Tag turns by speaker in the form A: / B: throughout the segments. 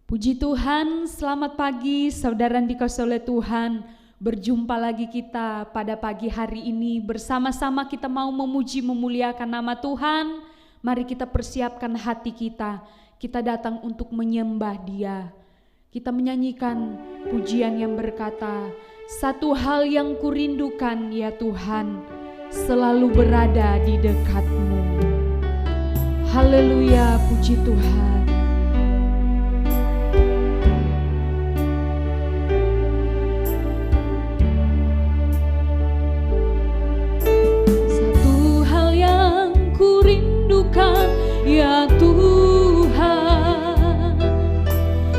A: Puji Tuhan, selamat pagi saudara yang dikasihi oleh Tuhan. Berjumpa lagi kita pada pagi hari ini, bersama-sama kita mau memuji memuliakan nama Tuhan. Mari kita persiapkan hati kita, kita datang untuk menyembah Dia. Kita menyanyikan pujian yang berkata, satu hal yang kurindukan ya Tuhan, selalu berada di dekat-Mu. Haleluya, puji Tuhan. Ya Tuhan,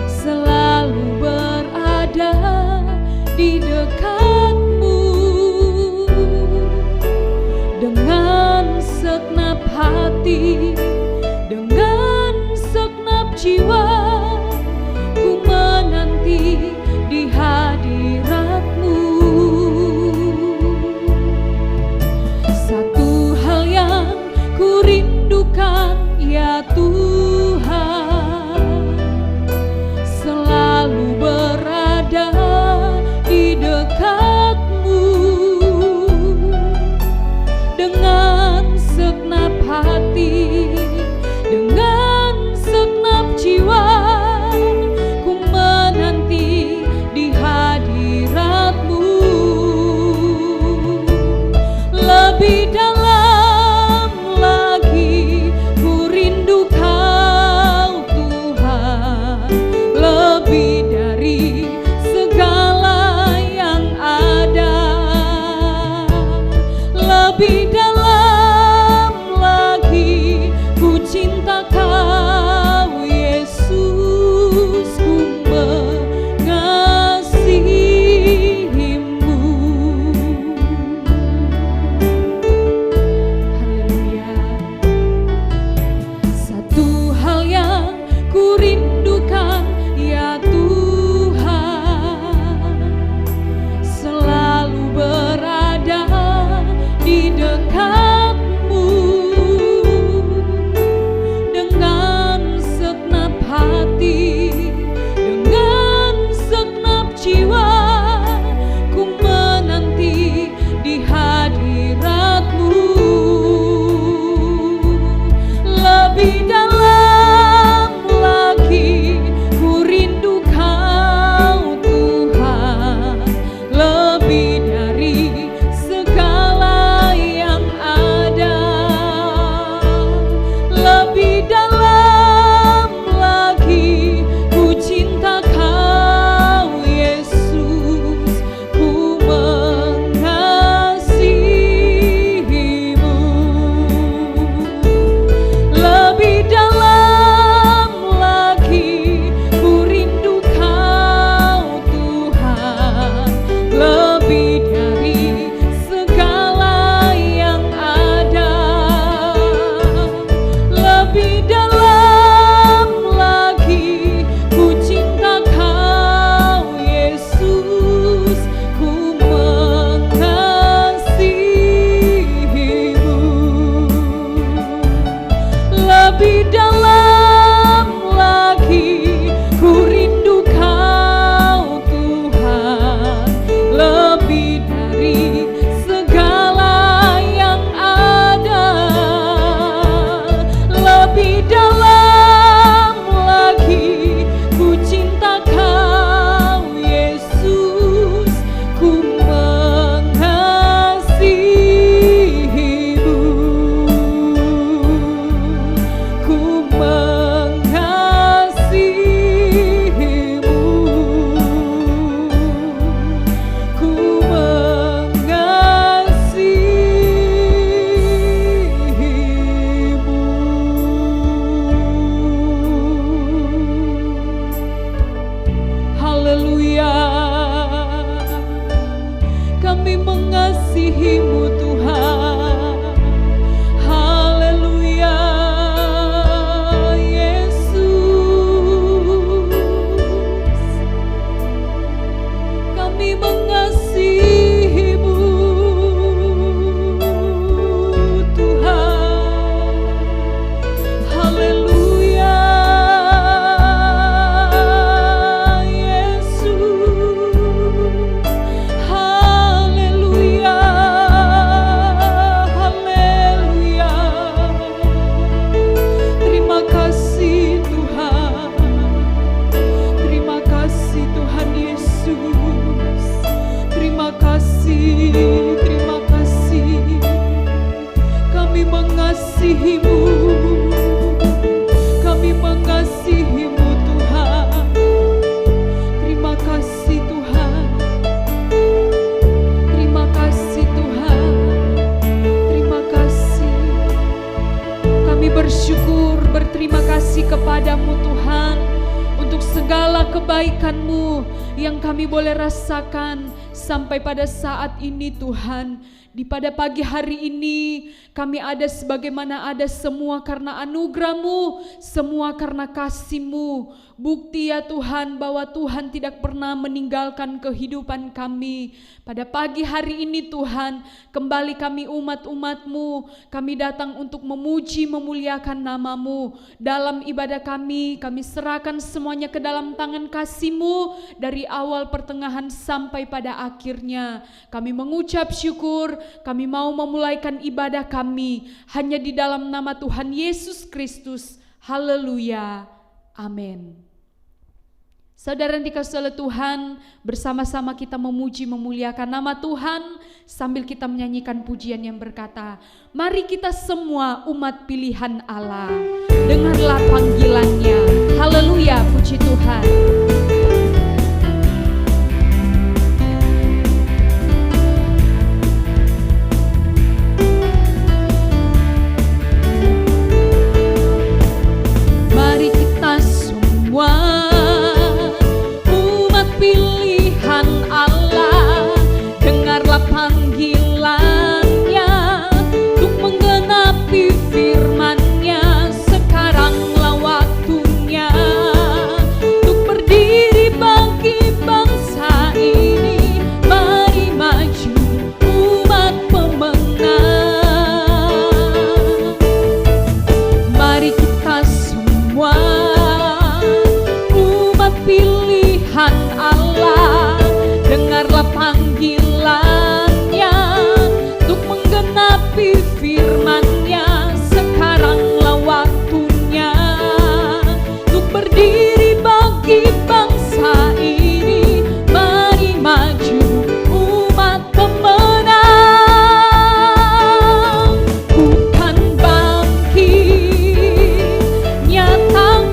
A: selalu berada di dekat-Mu dengan segenap hati, dengan segenap jiwa, ku menanti di hadirat-Mu. Satu hal yang ku rindukan ya Tuhan, selalu berada di dekat-Mu dengan segenap hati, dengan segenap jiwa, kepadamu Tuhan, untuk segala kebaikan-Mu yang kami boleh rasakan sampai pada saat ini Tuhan. Di pada pagi hari ini kami ada sebagaimana ada semua karena anugerah-Mu, semua karena kasih-Mu. Bukti ya Tuhan bahwa Tuhan tidak pernah meninggalkan kehidupan kami. Pada pagi hari ini Tuhan, kembali kami umat-umat-Mu, kami datang untuk memuji memuliakan nama-Mu. Dalam ibadah kami serahkan semuanya ke dalam tangan kasih-Mu dari awal pertengahan sampai pada akhirnya. Kami mengucap syukur, kami mau memulaikan ibadah kami hanya di dalam nama Tuhan Yesus Kristus. Haleluya. Amin. Saudara yang dikasihi oleh Tuhan, bersama-sama kita memuji memuliakan nama Tuhan sambil kita menyanyikan pujian yang berkata, mari kita semua umat pilihan Allah, dengarlah panggilannya. Haleluya, puji Tuhan. Mari kita semua Allah, dengarlah panggilannya untuk menggenapi firman-Nya. Sekaranglah waktunya untuk berdiri bagi bangsa ini. Mari maju umat pemenang. Mari kita semua umat pilihan Allah, dengarlah panggilannya untuk menggenapi firman-Nya. Sekaranglah waktunya untuk berdiri bagi bangsa ini. Mari maju umat pemenang, bukan bangkit, nyatakan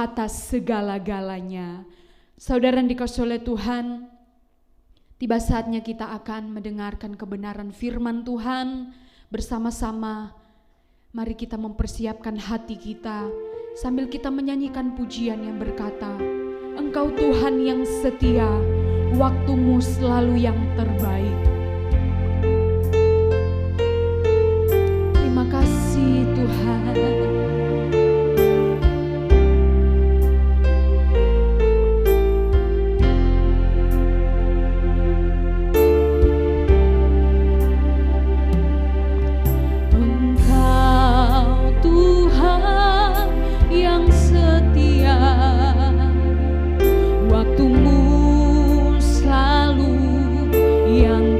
A: atas segala-galanya. Saudara yang dikasihi oleh Tuhan, tiba saatnya kita akan mendengarkan kebenaran firman Tuhan bersama-sama. Mari kita mempersiapkan hati kita sambil kita menyanyikan pujian yang berkata, Engkau Tuhan yang setia, waktumu selalu yang terbaik. Terima kasih Tuhan. Yang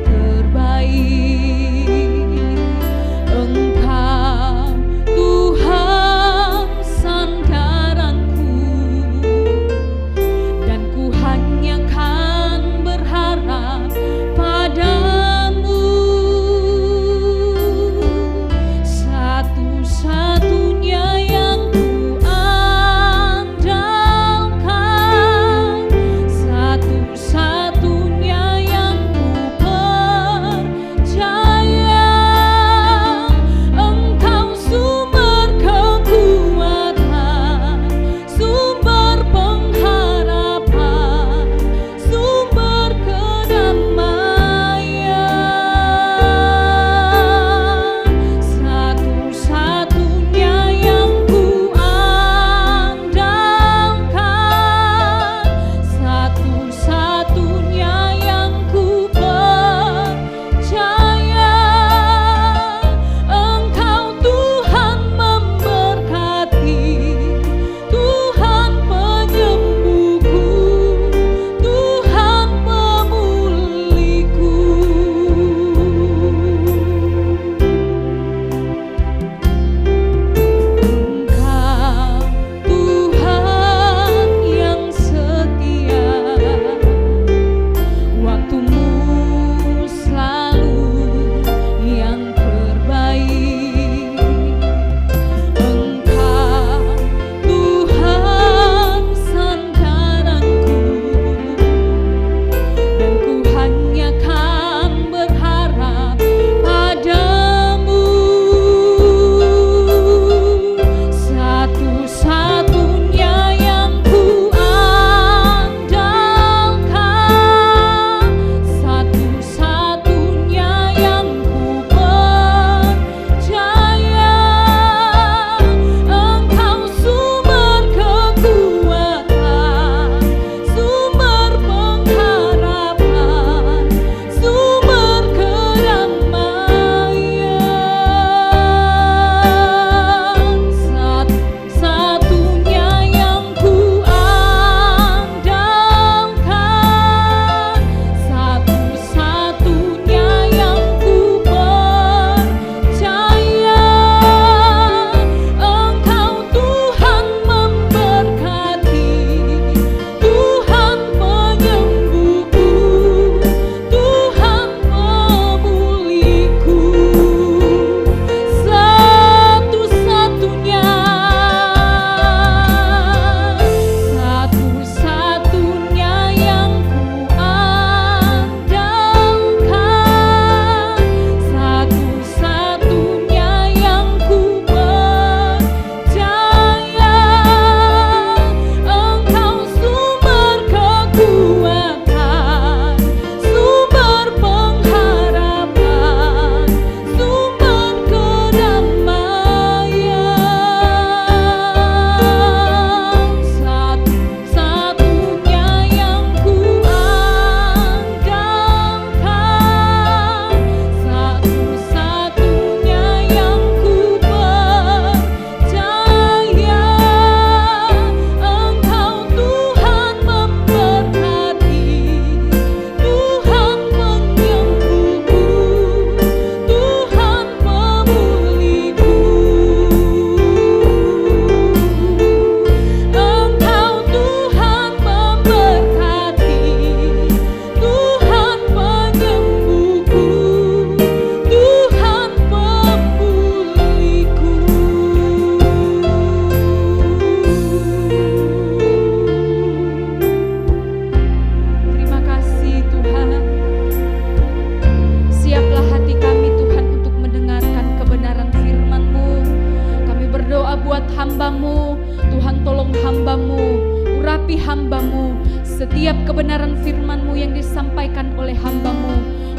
A: hamba-Mu. Setiap kebenaran firman-Mu yang disampaikan oleh hamba-Mu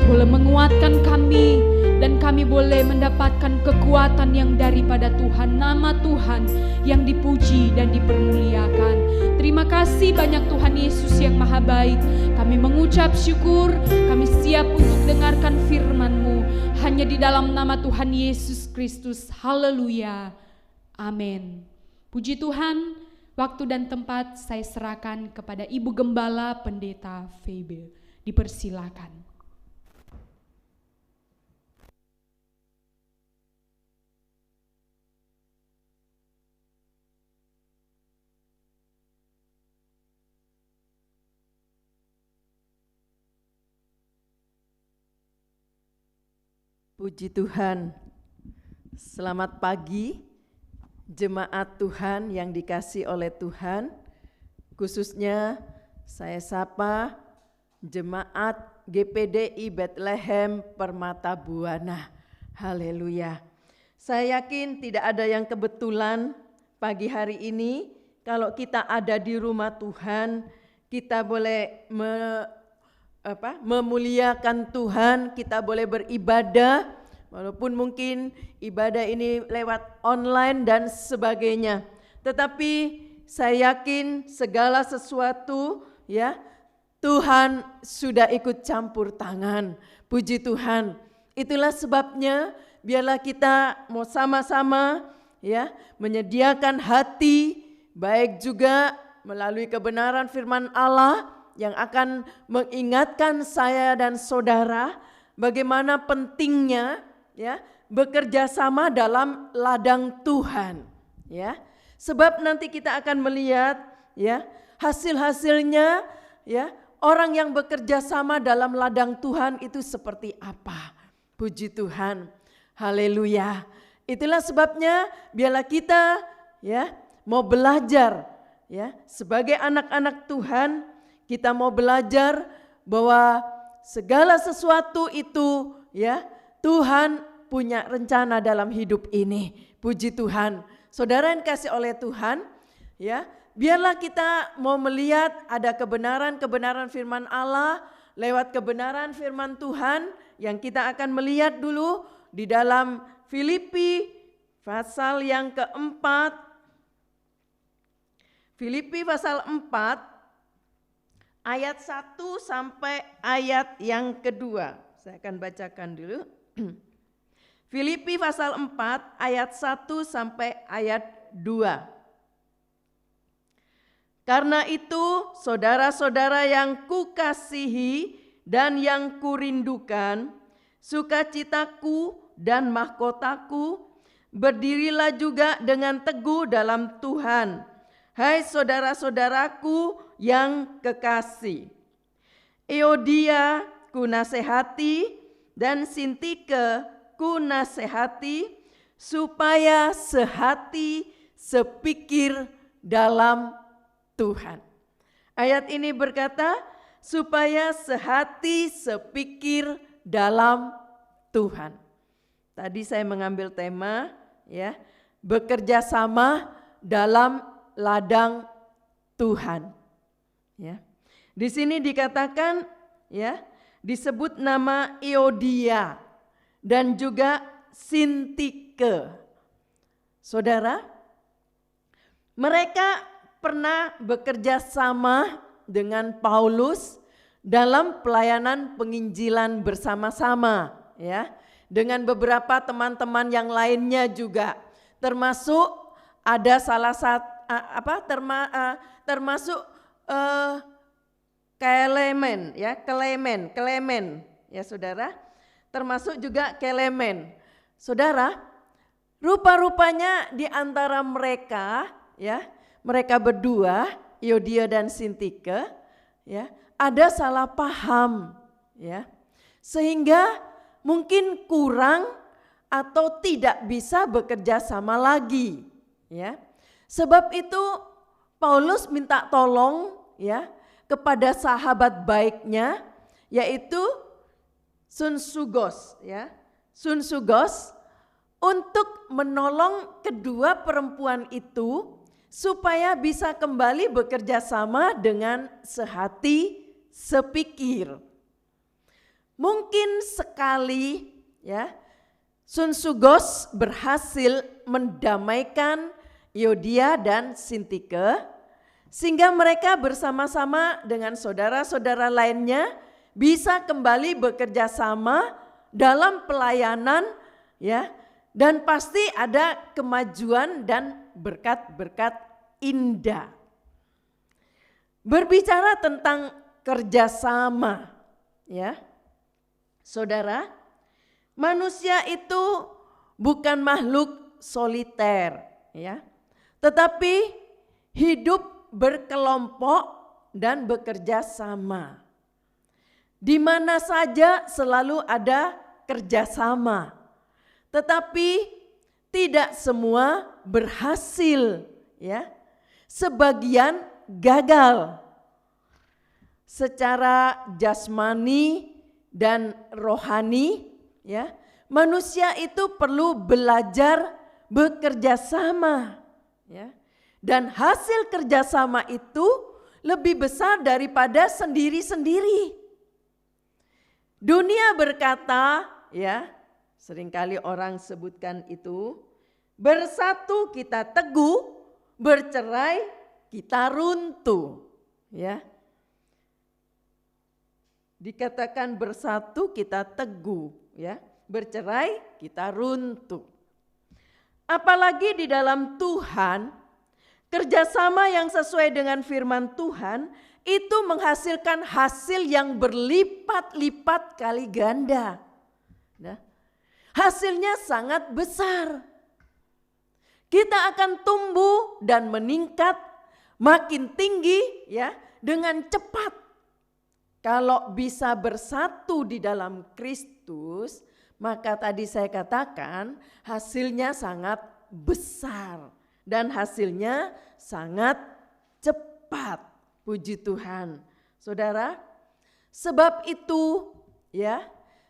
A: boleh menguatkan kami, dan kami boleh mendapatkan kekuatan yang daripada Tuhan. Nama Tuhan yang dipuji dan dipermuliakan. Terima kasih banyak Tuhan Yesus yang maha baik. Kami mengucap syukur, kami siap untuk dengarkan firman-Mu. Hanya di dalam nama Tuhan Yesus Kristus. Haleluya. Amin. Puji Tuhan, waktu dan tempat saya serahkan kepada Ibu Gembala Pendeta Febe. Dipersilakan.
B: Puji Tuhan, selamat pagi jemaat Tuhan yang dikasihi oleh Tuhan. Khususnya saya sapa jemaat GPDI Bethlehem Permata Buana. Haleluya. Saya yakin tidak ada yang kebetulan pagi hari ini kalau kita ada di rumah Tuhan, kita boleh memuliakan Tuhan, kita boleh beribadah, walaupun mungkin ibadah ini lewat online dan sebagainya. Tetapi saya yakin segala sesuatu ya Tuhan sudah ikut campur tangan. Puji Tuhan. Itulah sebabnya biarlah kita mau sama-sama ya menyediakan hati, baik juga melalui kebenaran firman Allah yang akan mengingatkan saya dan saudara bagaimana pentingnya ya bekerja sama dalam ladang Tuhan ya. Sebab nanti kita akan melihat ya hasil-hasilnya ya orang yang bekerja sama dalam ladang Tuhan itu seperti apa. Puji Tuhan. Haleluya. Itulah sebabnya biarlah kita ya mau belajar ya sebagai anak-anak Tuhan. Kita mau belajar bahwa segala sesuatu itu ya Tuhan punya rencana dalam hidup ini. Puji Tuhan. Saudara yang kasih oleh Tuhan ya, biarlah kita mau melihat ada kebenaran-kebenaran firman Allah lewat kebenaran firman Tuhan yang kita akan melihat dulu di dalam Filipi pasal yang keempat. Filipi pasal 4 ayat 1 sampai ayat yang kedua. Saya akan bacakan dulu. Filipi pasal 4 ayat 1 sampai ayat 2. Karena itu saudara-saudara yang kukasihi dan yang kurindukan, sukacitaku dan mahkotaku, berdirilah juga dengan teguh dalam Tuhan. Hai saudara-saudaraku yang kekasih, Euodia ku nasihati dan Sintike ku nasihati supaya sehati sepikir dalam Tuhan. Ayat ini berkata supaya sehati sepikir dalam Tuhan. Tadi saya mengambil tema ya, bekerja sama dalam ladang Tuhan. Ya. Di sini dikatakan ya, disebut nama Euodia dan juga Sintike. Saudara, mereka pernah bekerja sama dengan Paulus dalam pelayanan penginjilan bersama-sama ya, dengan beberapa teman-teman yang lainnya juga, termasuk ada salah satu termasuk Kelemen ya, Kelemen ya saudara, termasuk juga Kelemen. Saudara, rupa-rupanya di antara mereka ya, mereka berdua, Euodia dan Sintike ya, ada salah paham ya. Sehingga mungkin kurang atau tidak bisa bekerja sama lagi ya. Sebab itu Paulus minta tolong ya kepada sahabat baiknya, yaitu Sunsugos ya. Sunsugos untuk menolong kedua perempuan itu supaya bisa kembali bekerja sama dengan sehati, sepikir. Mungkin sekali ya Sun Sugos berhasil mendamaikan Yodia dan Sintike, sehingga mereka bersama-sama dengan saudara-saudara lainnya bisa kembali bekerja sama dalam pelayanan ya, dan pasti ada kemajuan dan berkat-berkat indah. Berbicara tentang kerjasama ya, saudara, manusia itu bukan makhluk soliter ya, tetapi hidup berkelompok dan bekerja sama. Di mana saja selalu ada kerjasama, tetapi tidak semua berhasil ya. Sebagian gagal secara jasmani dan rohani ya. Manusia itu perlu belajar bekerja sama ya. Dan hasil kerjasama itu lebih besar daripada sendiri-sendiri. Dunia berkata ya, seringkali orang sebutkan itu, bersatu kita teguh, bercerai kita runtuh ya. Dikatakan bersatu kita teguh ya, bercerai kita runtuh. Apalagi di dalam Tuhan, kerjasama yang sesuai dengan firman Tuhan itu menghasilkan hasil yang berlipat-lipat kali ganda. Nah, hasilnya sangat besar. Kita akan tumbuh dan meningkat makin tinggi ya dengan cepat. Kalau bisa bersatu di dalam Kristus, maka tadi saya katakan hasilnya sangat besar dan hasilnya sangat cepat. Puji Tuhan. Saudara, sebab itu ya,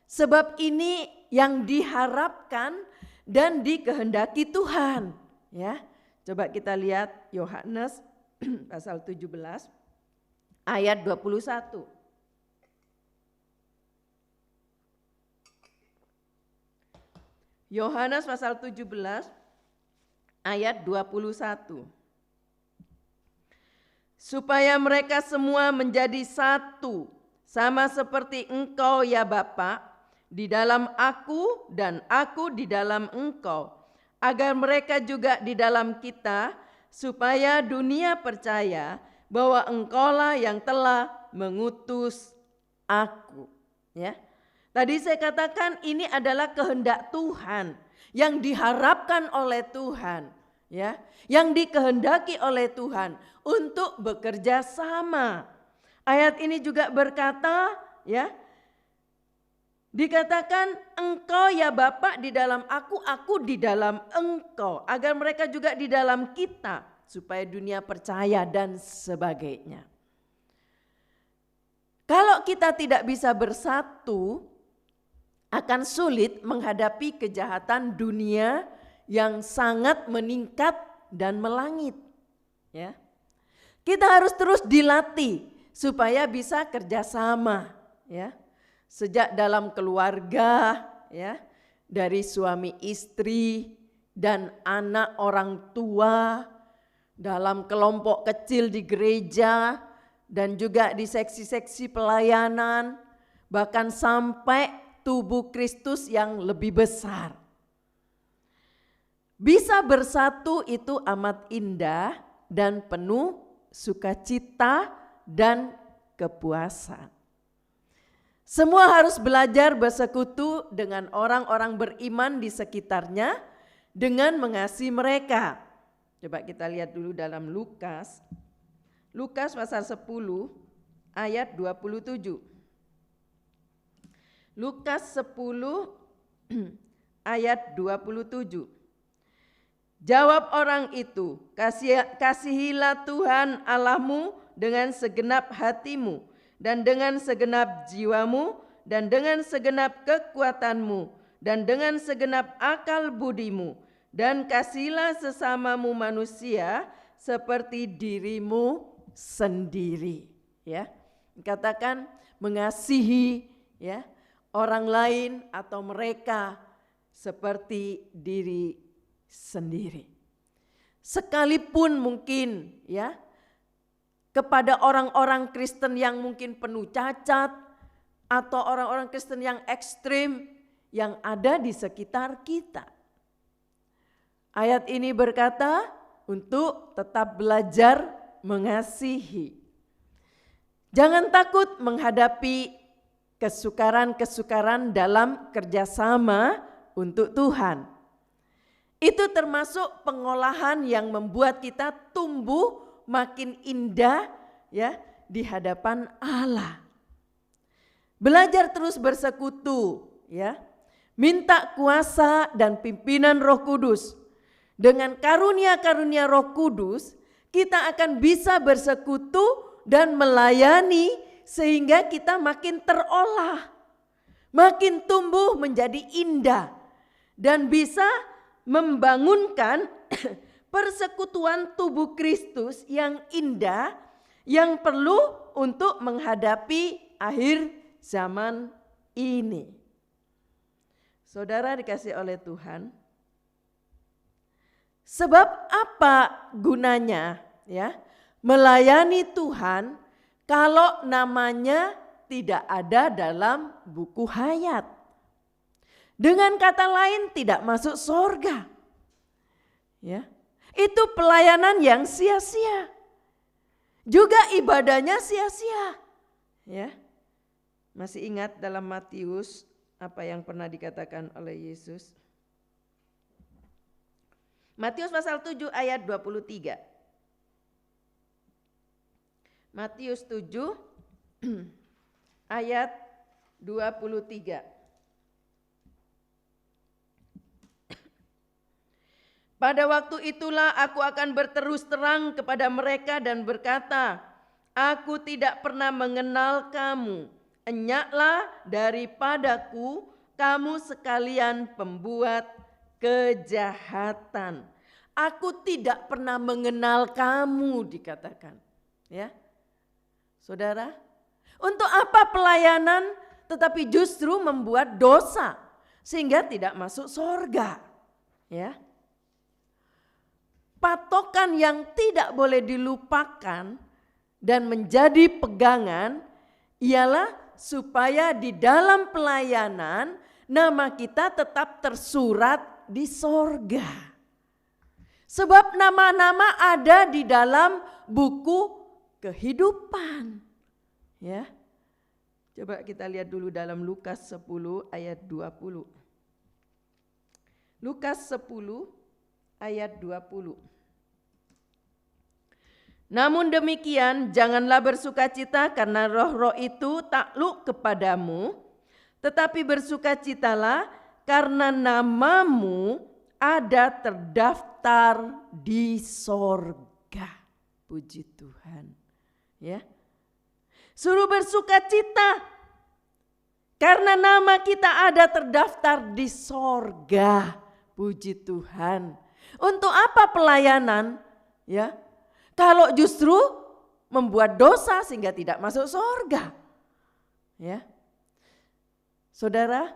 B: sebab ini yang diharapkan dan dikehendaki Tuhan ya. Coba kita lihat Yohanes pasal 17 ayat 21. Yohanes pasal 17 ayat 21. Supaya mereka semua menjadi satu, sama seperti Engkau ya Bapa, di dalam Aku dan Aku di dalam Engkau, agar mereka juga di dalam kita, supaya dunia percaya bahwa Engkaulah yang telah mengutus Aku. Ya, tadi saya katakan ini adalah kehendak Tuhan yang diharapkan oleh Tuhan, ya, yang dikehendaki oleh Tuhan untuk bekerja sama. Ayat ini juga berkata, ya, dikatakan Engkau ya Bapa di dalam Aku di dalam Engkau, agar mereka juga di dalam kita, supaya dunia percaya dan sebagainya. Kalau kita tidak bisa bersatu, akan sulit menghadapi kejahatan dunia yang sangat meningkat dan melangit. Ya, kita harus terus dilatih supaya bisa kerjasama. Ya, sejak dalam keluarga, ya, dari suami istri dan anak orang tua, dalam kelompok kecil di gereja dan juga di seksi-seksi pelayanan, bahkan sampai tubuh Kristus yang lebih besar. Bisa bersatu itu amat indah dan penuh sukacita dan kepuasan. Semua harus belajar bersekutu dengan orang-orang beriman di sekitarnya dengan mengasihi mereka. Coba kita lihat dulu dalam Lukas. Lukas pasal 10 ayat 27. Lukas 10 ayat 27. Jawab orang itu, kasihilah Tuhan Allahmu dengan segenap hatimu dan dengan segenap jiwamu dan dengan segenap kekuatanmu dan dengan segenap akal budimu, dan kasihilah sesamamu manusia seperti dirimu sendiri, ya. Katakan mengasihi, ya, orang lain atau mereka seperti diri sendiri. Sekalipun mungkin, ya, kepada orang-orang Kristen yang mungkin penuh cacat atau orang-orang Kristen yang ekstrim yang ada di sekitar kita. Ayat ini berkata untuk tetap belajar mengasihi. Jangan takut menghadapi kesukaran-kesukaran dalam kerjasama untuk Tuhan. Itu termasuk pengolahan yang membuat kita tumbuh makin indah, ya, di hadapan Allah. Belajar terus bersekutu, ya. Minta kuasa dan pimpinan Roh Kudus. Dengan karunia-karunia Roh Kudus, kita akan bisa bersekutu dan melayani sehingga kita makin terolah, makin tumbuh menjadi indah dan bisa membangunkan persekutuan tubuh Kristus yang indah yang perlu untuk menghadapi akhir zaman ini. Saudara dikasih oleh Tuhan, sebab apa gunanya, ya, melayani Tuhan kalau namanya tidak ada dalam buku hayat? Dengan kata lain tidak masuk sorga, ya. Itu pelayanan yang sia-sia. Juga ibadahnya sia-sia, ya. Masih ingat dalam Matius apa yang pernah dikatakan oleh Yesus? Matius pasal 7 ayat 23. Matius 7 ayat 23. Pada waktu itulah aku akan berterus terang kepada mereka dan berkata, aku tidak pernah mengenal kamu, enyaklah daripadaku kamu sekalian pembuat kejahatan. Aku tidak pernah mengenal kamu, dikatakan, ya. Saudara, untuk apa pelayanan tetapi justru membuat dosa sehingga tidak masuk sorga, ya. Patokan yang tidak boleh dilupakan dan menjadi pegangan ialah supaya di dalam pelayanan nama kita tetap tersurat di sorga. Sebab nama-nama ada di dalam buku kehidupan. Ya. Coba kita lihat dulu dalam Lukas 10 ayat 20. Lukas 10 ayat 20. Namun demikian janganlah bersukacita karena roh-roh itu takluk kepadamu, tetapi bersukacitalah karena namamu ada terdaftar di sorga. Puji Tuhan. Ya. Suruh bersukacita karena nama kita ada terdaftar di sorga. Puji Tuhan. Untuk apa pelayanan? Ya. Kalau justru membuat dosa sehingga tidak masuk sorga. Ya. Saudara,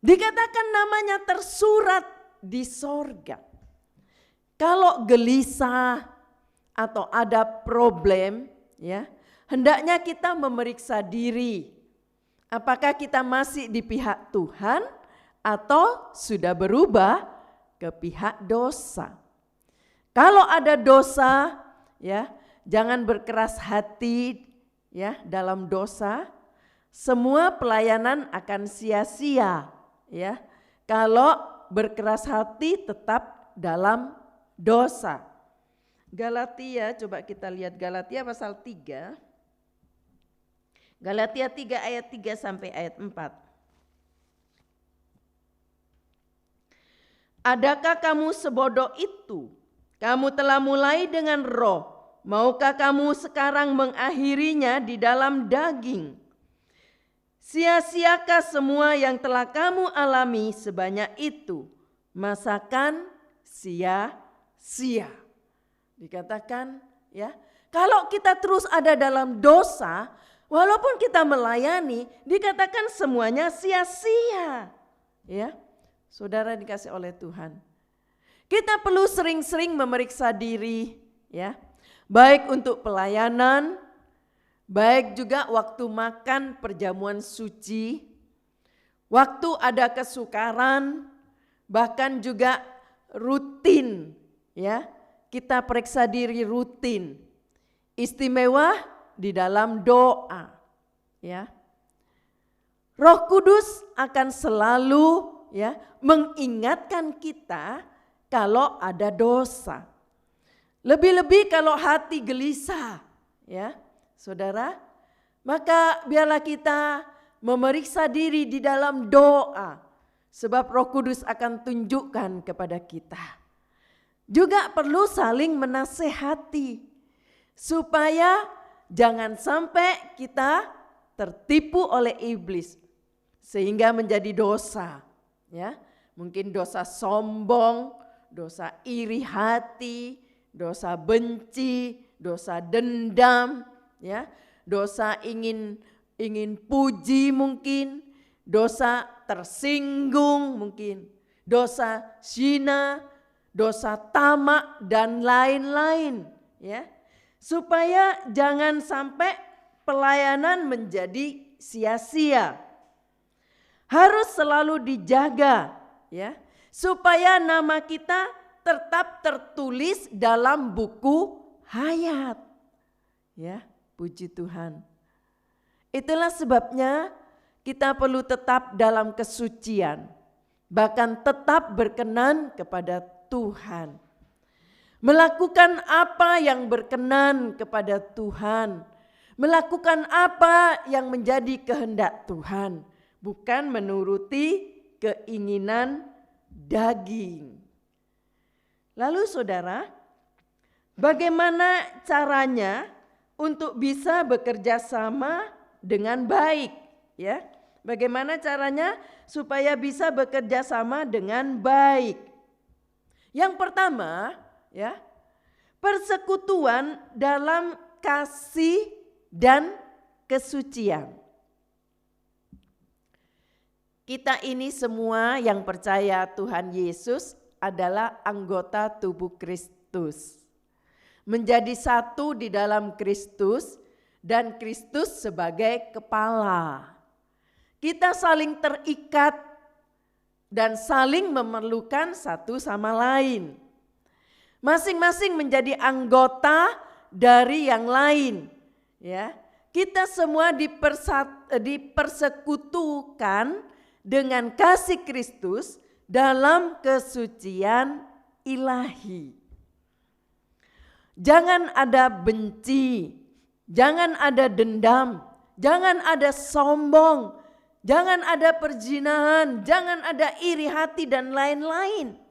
B: dikatakan namanya tersurat di sorga. Kalau gelisah atau ada problem, ya, hendaknya kita memeriksa diri. Apakah kita masih di pihak Tuhan atau sudah berubah ke pihak dosa? Kalau ada dosa, ya, jangan berkeras hati, ya, dalam dosa. Semua pelayanan akan sia-sia, ya. Kalau berkeras hati tetap dalam dosa. Galatia, coba kita lihat Galatia pasal 3. Galatia 3 ayat 3 sampai ayat 4. Adakah kamu sebodoh itu? Kamu telah mulai dengan roh, maukah kamu sekarang mengakhirinya di dalam daging? Sia-siakah semua yang telah kamu alami sebanyak itu? Masakan sia-sia. Dikatakan ya, kalau kita terus ada dalam dosa, walaupun kita melayani, dikatakan semuanya sia-sia. Ya, saudara dikasih oleh Tuhan. Kita perlu sering-sering memeriksa diri, ya, baik untuk pelayanan, baik juga waktu makan perjamuan suci, waktu ada kesukaran, bahkan juga rutin, ya, kita periksa diri rutin. Istimewa di dalam doa, ya. Roh Kudus akan selalu ya mengingatkan kita kalau ada dosa. Lebih-lebih kalau hati gelisah, ya, saudara, maka biarlah kita memeriksa diri di dalam doa, sebab Roh Kudus akan tunjukkan kepada kita. Juga perlu saling menasehati, supaya jangan sampai kita tertipu oleh iblis, sehingga menjadi dosa, ya, mungkin dosa sombong, dosa iri hati, dosa benci, dosa dendam, ya, dosa ingin puji mungkin, dosa tersinggung mungkin, dosa zina, dosa tamak dan lain-lain, ya. Supaya jangan sampai pelayanan menjadi sia-sia. Harus selalu dijaga, ya, supaya nama kita tetap tertulis dalam buku hayat. Ya, puji Tuhan. Itulah sebabnya kita perlu tetap dalam kesucian, bahkan tetap berkenan kepada Tuhan. Melakukan apa yang berkenan kepada Tuhan, melakukan apa yang menjadi kehendak Tuhan, bukan menuruti keinginan daging. Lalu saudara, bagaimana caranya untuk bisa bekerja sama dengan baik, ya? Bagaimana caranya supaya bisa bekerja sama dengan baik? Yang pertama, ya, persekutuan dalam kasih dan kesucian. Kita ini semua yang percaya Tuhan Yesus adalah anggota tubuh Kristus. Menjadi satu di dalam Kristus dan Kristus sebagai kepala. Kita saling terikat dan saling memerlukan satu sama lain. Masing-masing menjadi anggota dari yang lain, ya. Kita semua dipersekutukan dengan kasih Kristus dalam kesucian ilahi. Jangan ada benci, jangan ada dendam, jangan ada sombong, jangan ada perzinahan, jangan ada iri hati dan lain-lain.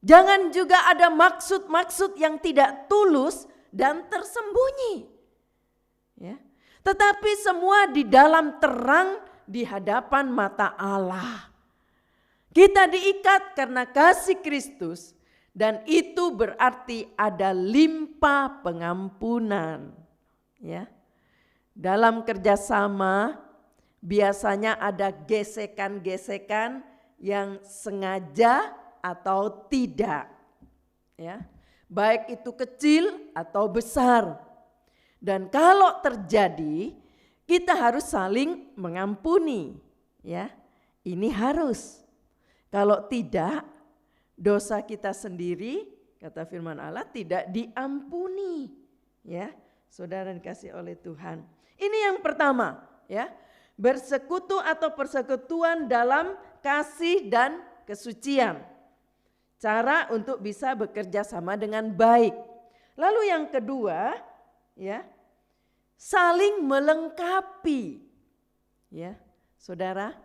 B: Jangan juga ada maksud-maksud yang tidak tulus dan tersembunyi. Ya. Tetapi semua di dalam terang di hadapan mata Allah. Kita diikat karena kasih Kristus dan itu berarti ada limpah pengampunan. Ya. Dalam kerjasama biasanya ada gesekan-gesekan yang sengaja atau tidak, ya, baik itu kecil atau besar. Dan kalau terjadi, kita harus saling mengampuni, ya, ini harus. Kalau tidak, dosa kita sendiri, kata firman Allah, tidak diampuni, ya, saudara dikasih oleh Tuhan. Ini yang pertama, ya, bersekutu atau persekutuan dalam kasih dan kesucian. Cara untuk bisa bekerja sama dengan baik. Lalu yang kedua, ya, saling melengkapi. Ya, saudara,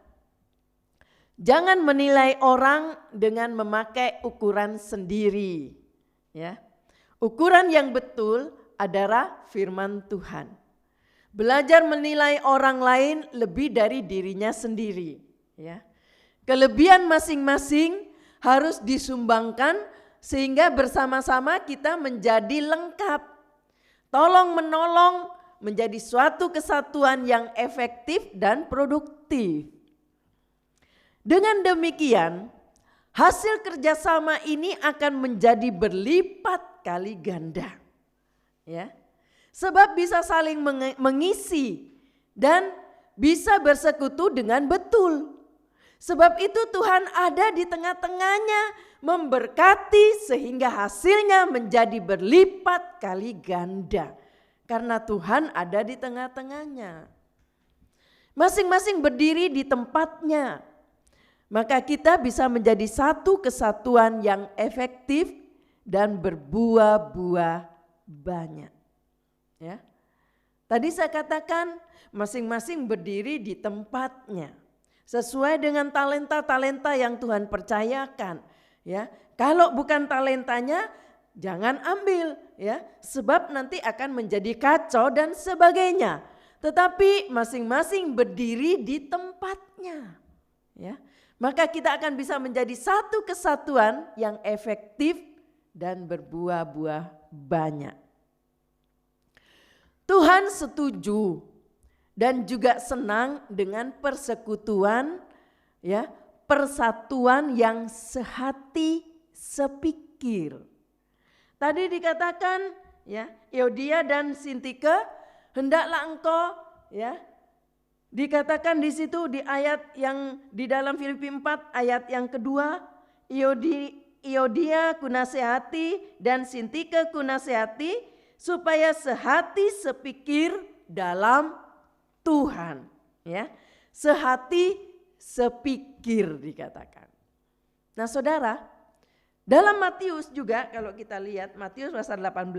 B: jangan menilai orang dengan memakai ukuran sendiri. Ya, ukuran yang betul adalah firman Tuhan. Belajar menilai orang lain lebih dari dirinya sendiri. Ya, kelebihan masing-masing harus disumbangkan sehingga bersama-sama kita menjadi lengkap. Tolong menolong menjadi suatu kesatuan yang efektif dan produktif. Dengan demikian, hasil kerjasama ini akan menjadi berlipat kali ganda. Ya. Sebab bisa saling mengisi dan bisa bersekutu dengan betul. Sebab itu Tuhan ada di tengah-tengahnya, memberkati sehingga hasilnya menjadi berlipat kali ganda. Karena Tuhan ada di tengah-tengahnya. Masing-masing berdiri di tempatnya. Maka kita bisa menjadi satu kesatuan yang efektif dan berbuah-buah banyak. Ya. Tadi saya katakan masing-masing berdiri di tempatnya. Sesuai dengan talenta-talenta yang Tuhan percayakan, ya. Kalau bukan talentanya jangan ambil, ya, sebab nanti akan menjadi kacau dan sebagainya. Tetapi masing-masing berdiri di tempatnya, ya. Maka kita akan bisa menjadi satu kesatuan yang efektif dan berbuah-buah banyak. Tuhan setuju dan juga senang dengan persekutuan, ya, persatuan yang sehati sepikir. Tadi dikatakan, ya, Euodia dan Sintike, hendaklah engkau, ya, dikatakan di situ di ayat yang di dalam Filipi 4 ayat yang kedua, Euodia kunasehati dan Sintike kunasehati supaya sehati sepikir dalam Tuhan, ya. Sehati sepikir dikatakan. Nah, Saudara, dalam Matius juga kalau kita lihat Matius pasal 18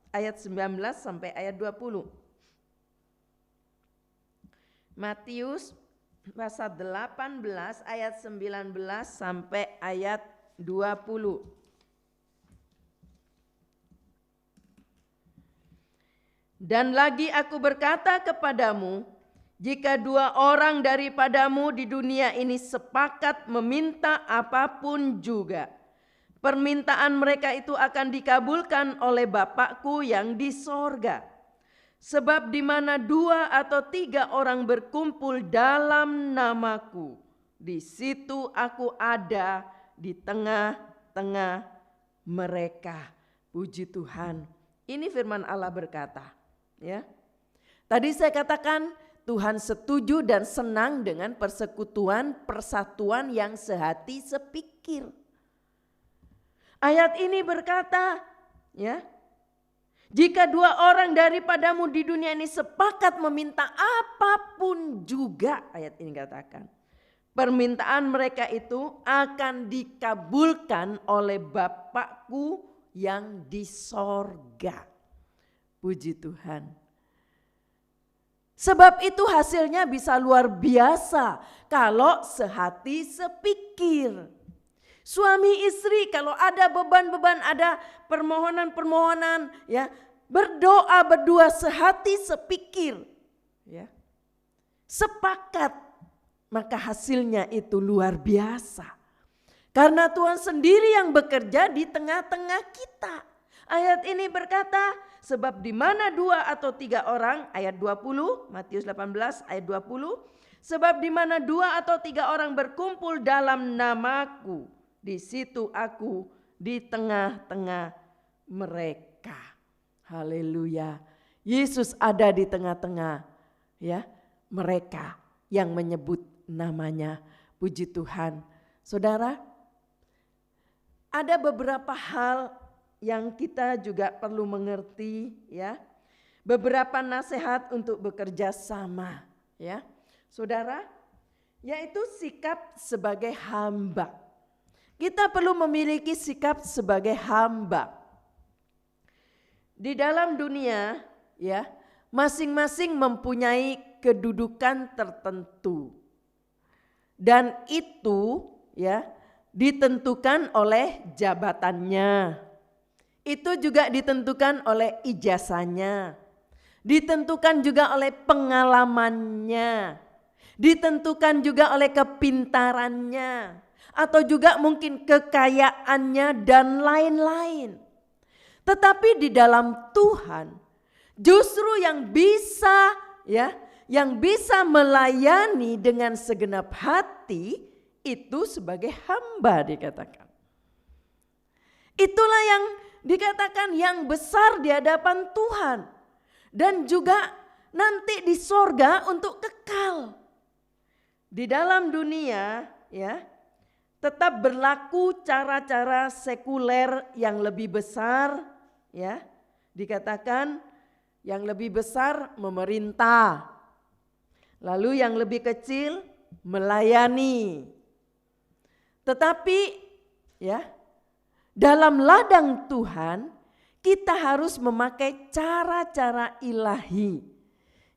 B: ayat 19 sampai ayat 20. Matius pasal 18 ayat 19 sampai ayat 20. Dan lagi aku berkata kepadamu, jika dua orang daripadamu di dunia ini sepakat meminta apapun juga, permintaan mereka itu akan dikabulkan oleh Bapakku yang di sorga. Sebab di mana 2 atau 3 orang berkumpul dalam namaku, di situ aku ada di tengah-tengah mereka. Puji Tuhan. Ini firman Allah berkata, ya. Tadi saya katakan Tuhan setuju dan senang dengan persekutuan, persatuan yang sehati sepikir. Ayat ini berkata, ya, jika 2 orang daripadamu di dunia ini sepakat meminta apapun juga, ayat ini katakan, permintaan mereka itu akan dikabulkan oleh Bapakku yang di sorga. Puji Tuhan. Sebab itu hasilnya bisa luar biasa kalau sehati sepikir. Suami istri kalau ada beban-beban, ada permohonan-permohonan, ya, berdoa berdua sehati sepikir, ya, sepakat, maka hasilnya itu luar biasa. Karena Tuhan sendiri yang bekerja di tengah-tengah kita. Ayat ini berkata, sebab di mana 2 atau 3 orang, ayat 20, Matius 18 ayat 20, sebab di mana 2 atau 3 orang berkumpul dalam namaku, di situ aku di tengah-tengah mereka. Haleluya. Yesus ada di tengah-tengah, ya, mereka yang menyebut namanya. Puji Tuhan. Saudara, ada beberapa hal yang kita juga perlu mengerti, ya. Beberapa nasihat untuk bekerja sama, ya. Saudara, yaitu sikap sebagai hamba. Kita perlu memiliki sikap sebagai hamba. Di dalam dunia, ya, masing-masing mempunyai kedudukan tertentu. Dan itu, ya, ditentukan oleh jabatannya. Itu juga ditentukan oleh ijazahnya. Ditentukan juga oleh pengalamannya. Ditentukan juga oleh kepintarannya. atau juga mungkin kekayaannya dan lain-lain. Tetapi di dalam Tuhan justru yang bisa melayani dengan segenap hati itu sebagai hamba dikatakan. Itulah yang dikatakan yang besar di hadapan Tuhan. Dan juga nanti di sorga untuk kekal. Di dalam dunia tetap berlaku cara-cara sekuler yang lebih besar. Dikatakan yang lebih besar memerintah. Lalu yang lebih kecil melayani. Tetapi dalam ladang Tuhan kita harus memakai cara-cara ilahi,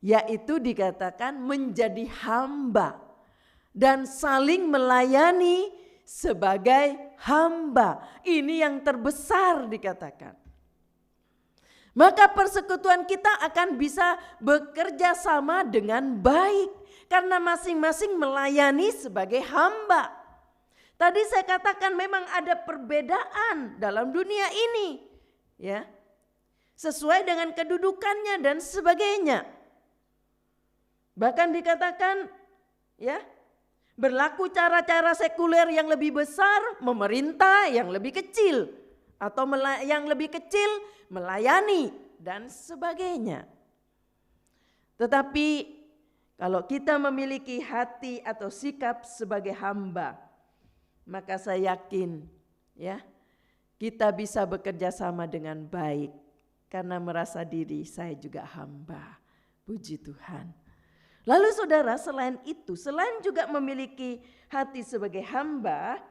B: yaitu dikatakan menjadi hamba dan saling melayani sebagai hamba. Ini yang terbesar dikatakan. Maka persekutuan kita akan bisa bekerja sama dengan baik karena masing-masing melayani sebagai hamba. Tadi saya katakan memang ada perbedaan dalam dunia ini, sesuai dengan kedudukannya dan sebagainya. Bahkan dikatakan, berlaku cara-cara sekuler yang lebih besar, memerintah yang lebih kecil, atau yang lebih kecil melayani dan sebagainya. Tetapi kalau kita memiliki hati atau sikap sebagai hamba, maka saya yakin kita bisa bekerja sama dengan baik karena merasa diri saya juga hamba. Puji Tuhan. Lalu saudara, selain itu, selain juga memiliki hati sebagai hamba,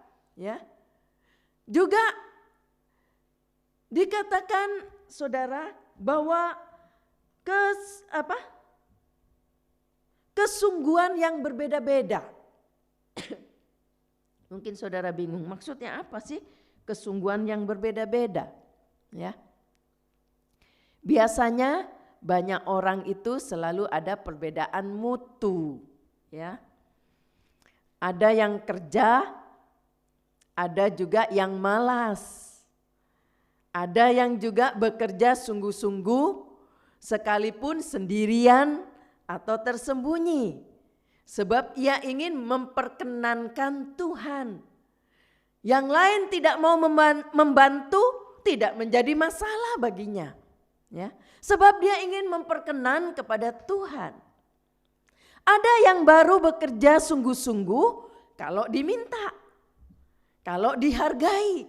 B: juga dikatakan saudara bahwa kesungguhan yang berbeda-beda. Mungkin saudara bingung, maksudnya apa sih kesungguhan yang berbeda-beda? Biasanya banyak orang itu selalu ada perbedaan mutu. Ada yang kerja, ada juga yang malas. Ada yang juga bekerja sungguh-sungguh sekalipun sendirian atau tersembunyi. Sebab ia ingin memperkenankan Tuhan. Yang lain tidak mau membantu, tidak menjadi masalah baginya. Sebab dia ingin memperkenan kepada Tuhan. Ada yang baru bekerja sungguh-sungguh kalau diminta, kalau dihargai,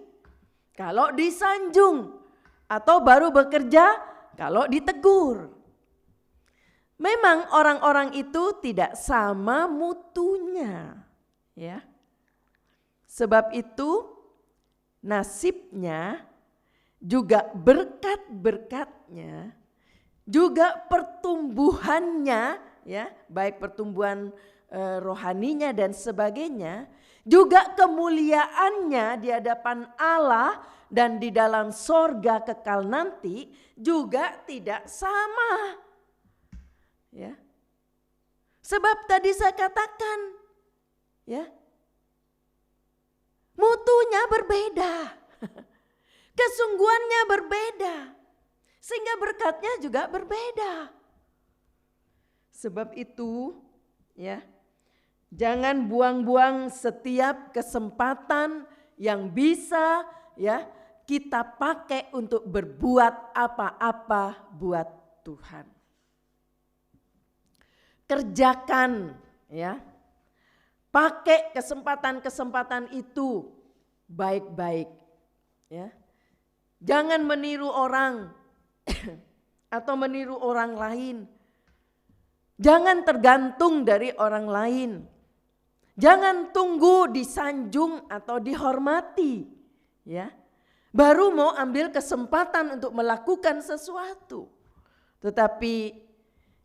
B: kalau disanjung, atau baru bekerja kalau ditegur. Memang orang-orang itu tidak sama mutunya, Sebab itu nasibnya juga berkat-berkatnya, juga pertumbuhannya, baik pertumbuhan rohaninya dan sebagainya, juga kemuliaannya di hadapan Allah dan di dalam sorga kekal nanti juga tidak sama. Sebab tadi saya katakan, mutunya berbeda, kesungguhannya berbeda, sehingga berkatnya juga berbeda. Sebab itu, jangan buang-buang setiap kesempatan yang bisa kita pakai untuk berbuat apa-apa buat Tuhan. Kerjakan, pakai kesempatan-kesempatan itu baik-baik. Jangan meniru orang atau meniru orang lain. Jangan tergantung dari orang lain. Jangan tunggu disanjung atau dihormati. Baru mau ambil kesempatan untuk melakukan sesuatu. Tetapi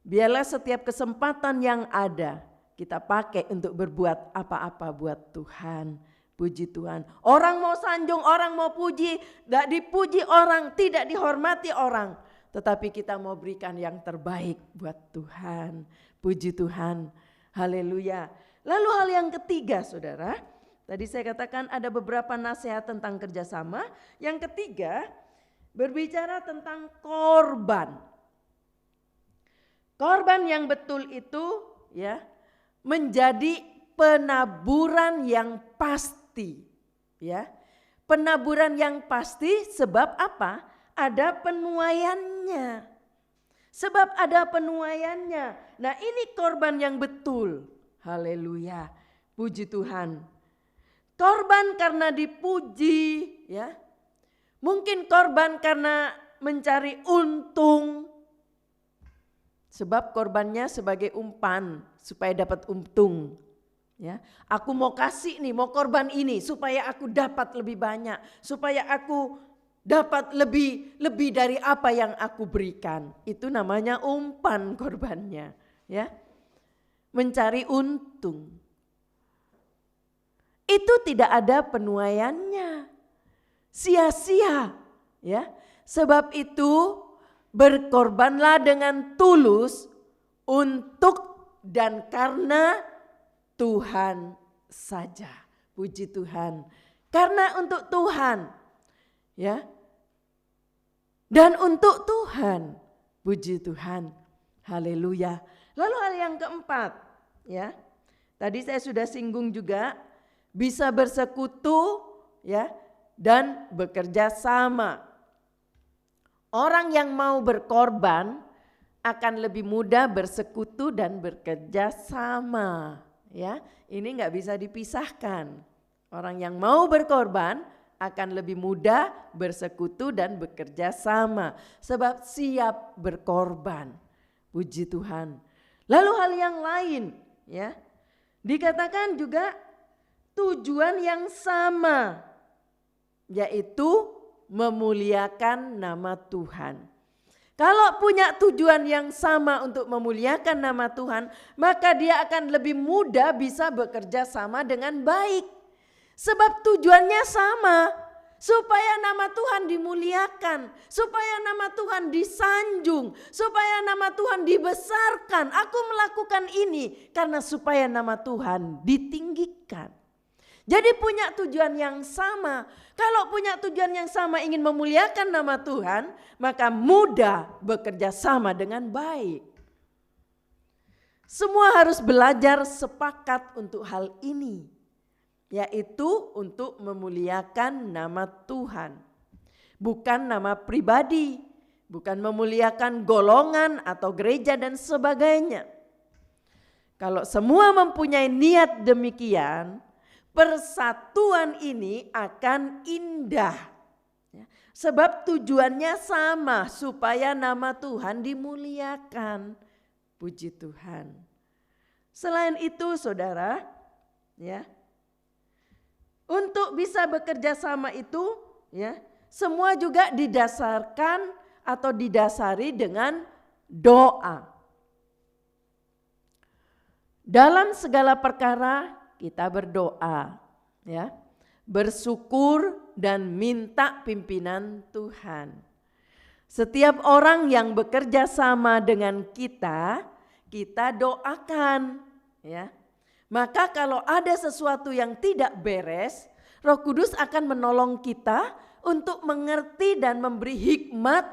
B: biarlah setiap kesempatan yang ada kita pakai untuk berbuat apa-apa buat Tuhan. Puji Tuhan. Orang mau sanjung, orang mau puji, tidak dipuji orang, tidak dihormati orang. Tetapi kita mau berikan yang terbaik buat Tuhan. Puji Tuhan. Haleluya. Lalu hal yang ketiga saudara, Tadi saya katakan ada beberapa nasihat tentang kerjasama. Yang ketiga, berbicara tentang korban. Korban yang betul itu ya menjadi penaburan yang pasti. Ya, penaburan yang pasti sebab apa? Ada penuaiannya. Sebab ada penuaiannya. Nah, ini korban yang betul. Haleluya. Puji Tuhan. Korban karena dipuji, ya. Mungkin korban karena mencari untung. Sebab korbannya sebagai umpan supaya dapat untung. Ya, aku mau kasih nih, mau korban ini supaya aku dapat lebih banyak, supaya aku dapat lebih dari apa yang aku berikan. Itu namanya umpan korbannya, ya. Mencari untung. Itu tidak ada penuaiannya. Sia-sia, ya. Sebab itu berkorbanlah dengan tulus untuk dan karena Tuhan saja. Puji Tuhan. Karena untuk Tuhan. Ya. Dan untuk Tuhan. Puji Tuhan. Haleluya. Lalu hal yang keempat, ya. Tadi saya sudah singgung juga, bisa bersekutu, ya, dan bekerja sama. Orang yang mau berkorban akan lebih mudah bersekutu dan bekerja sama. Ya, ini nggak bisa dipisahkan. Orang yang mau berkorban akan lebih mudah bersekutu dan bekerja sama, sebab siap berkorban. Puji Tuhan. Lalu hal yang lain, ya, dikatakan juga tujuan yang sama, yaitu memuliakan nama Tuhan. Kalau punya tujuan yang sama untuk memuliakan nama Tuhan, maka dia akan lebih mudah bisa bekerja sama dengan baik. Sebab tujuannya sama, supaya nama Tuhan dimuliakan, supaya nama Tuhan disanjung, supaya nama Tuhan dibesarkan. Aku melakukan ini karena supaya nama Tuhan ditinggikan. Jadi punya tujuan yang sama. Kalau punya tujuan yang sama ingin memuliakan nama Tuhan, maka mudah bekerja sama dengan baik. Semua harus belajar sepakat untuk hal ini, yaitu untuk memuliakan nama Tuhan. Bukan nama pribadi, bukan memuliakan golongan atau gereja dan sebagainya. Kalau semua mempunyai niat demikian, persatuan ini akan indah. Sebab tujuannya sama, supaya nama Tuhan dimuliakan. Puji Tuhan. Selain itu saudara, ya, untuk bisa bekerja sama itu, ya, semua juga didasarkan atau didasari dengan doa. Dalam segala perkara kita berdoa, ya, bersyukur dan minta pimpinan Tuhan. Setiap orang yang bekerja sama dengan kita doakan, ya. Maka kalau ada sesuatu yang tidak beres, Roh Kudus akan menolong kita untuk mengerti dan memberi hikmat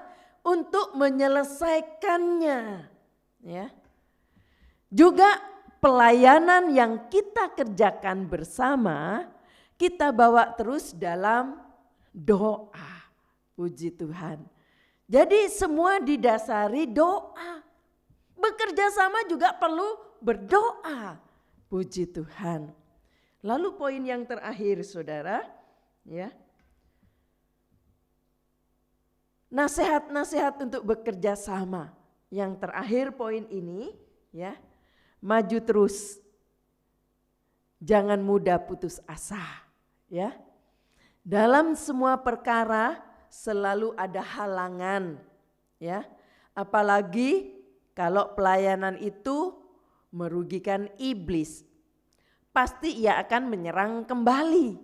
B: untuk menyelesaikannya, ya. Juga pelayanan yang kita kerjakan bersama, kita bawa terus dalam doa. Puji Tuhan. Jadi semua didasari doa. Bekerja sama juga perlu berdoa. Puji Tuhan. Lalu poin yang terakhir saudara, ya. Nasihat-nasihat untuk bekerja sama. Yang terakhir poin ini, ya. Maju terus, jangan mudah putus asa, ya. Dalam semua perkara selalu ada halangan, ya. Apalagi kalau pelayanan itu merugikan iblis, pasti ia akan menyerang kembali,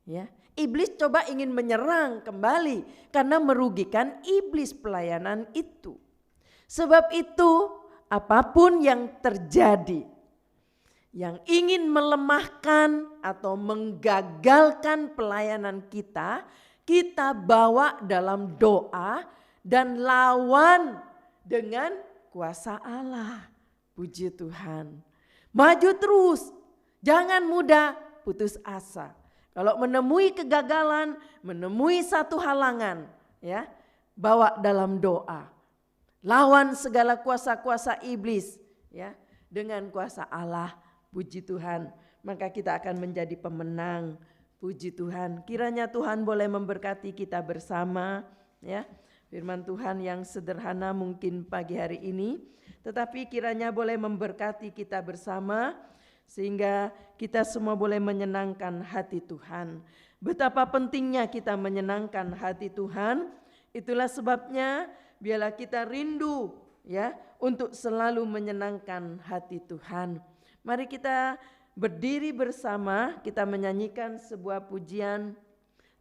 B: ya. Iblis coba ingin menyerang kembali karena merugikan iblis pelayanan itu. Sebab itu apapun yang terjadi, yang ingin melemahkan atau menggagalkan pelayanan kita, kita bawa dalam doa dan lawan dengan kuasa Allah. Puji Tuhan. Maju terus, jangan mudah putus asa. Kalau menemui kegagalan, menemui satu halangan, ya, bawa dalam doa. Lawan segala kuasa-kuasa iblis, ya, dengan kuasa Allah. Puji Tuhan, maka kita akan menjadi pemenang. Puji Tuhan, kiranya Tuhan boleh memberkati kita bersama, ya. Firman Tuhan yang sederhana mungkin pagi hari ini, tetapi kiranya boleh memberkati kita bersama, sehingga kita semua boleh menyenangkan hati Tuhan. Betapa pentingnya kita menyenangkan hati Tuhan, itulah sebabnya biarlah kita rindu, ya, untuk selalu menyenangkan hati Tuhan. Mari kita berdiri bersama, kita menyanyikan sebuah pujian,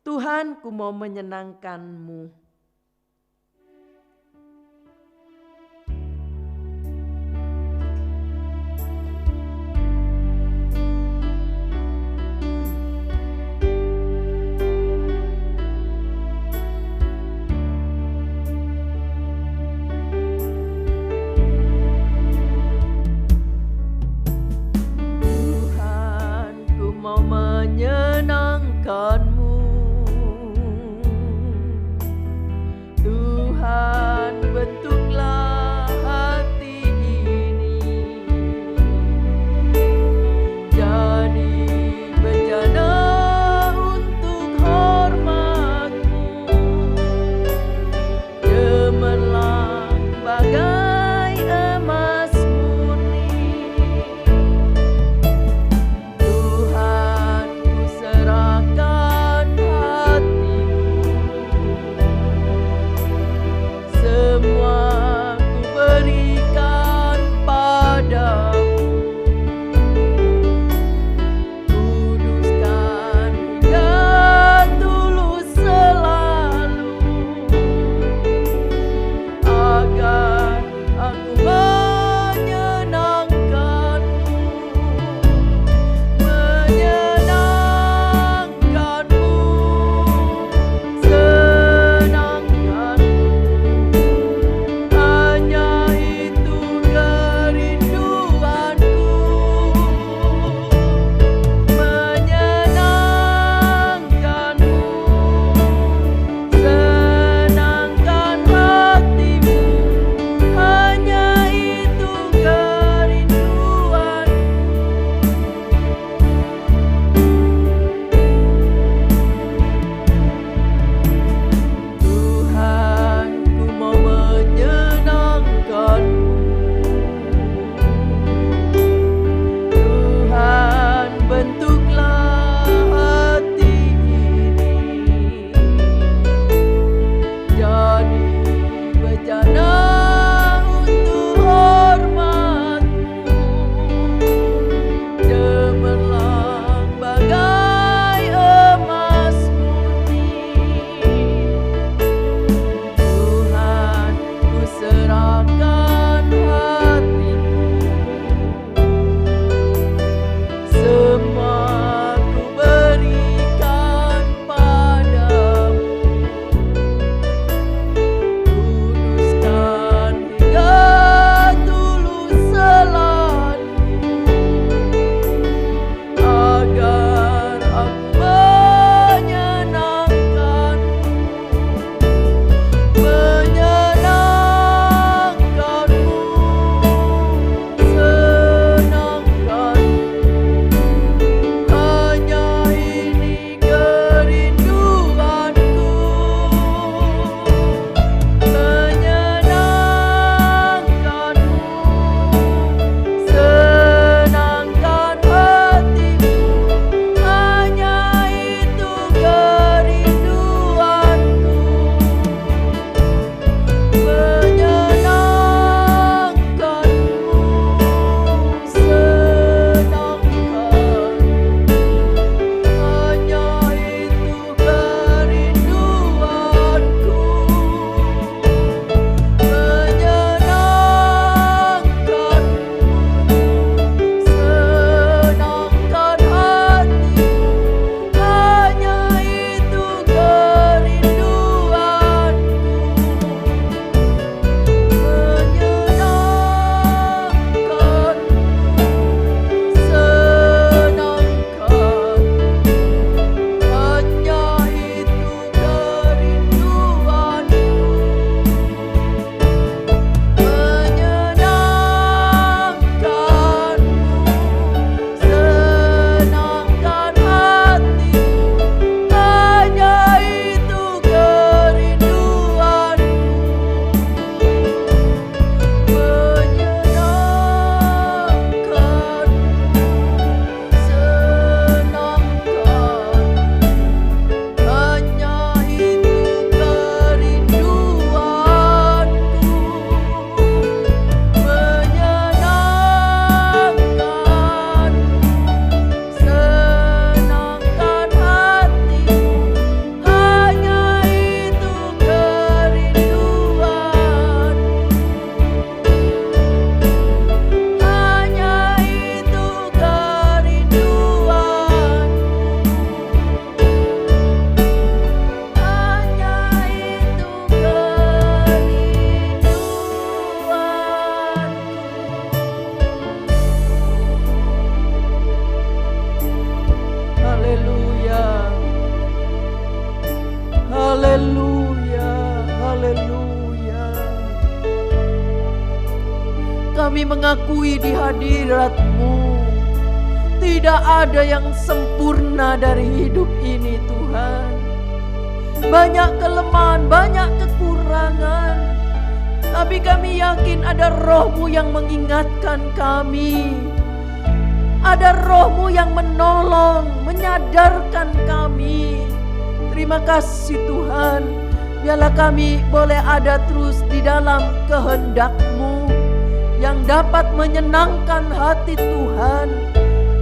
B: Tuhan ku mau menyenangkan-Mu. Menyenangkan-Mu, kami mengakui di hadirat-Mu, tidak ada yang sempurna dari hidup ini Tuhan. Banyak kelemahan, banyak kekurangan, tapi kami yakin ada Roh-Mu yang mengingatkan kami. Ada Roh-Mu yang menolong, menyadarkan kami. Terima kasih Tuhan. Biarlah kami boleh ada terus di dalam kehendak-Mu yang dapat menyenangkan hati Tuhan.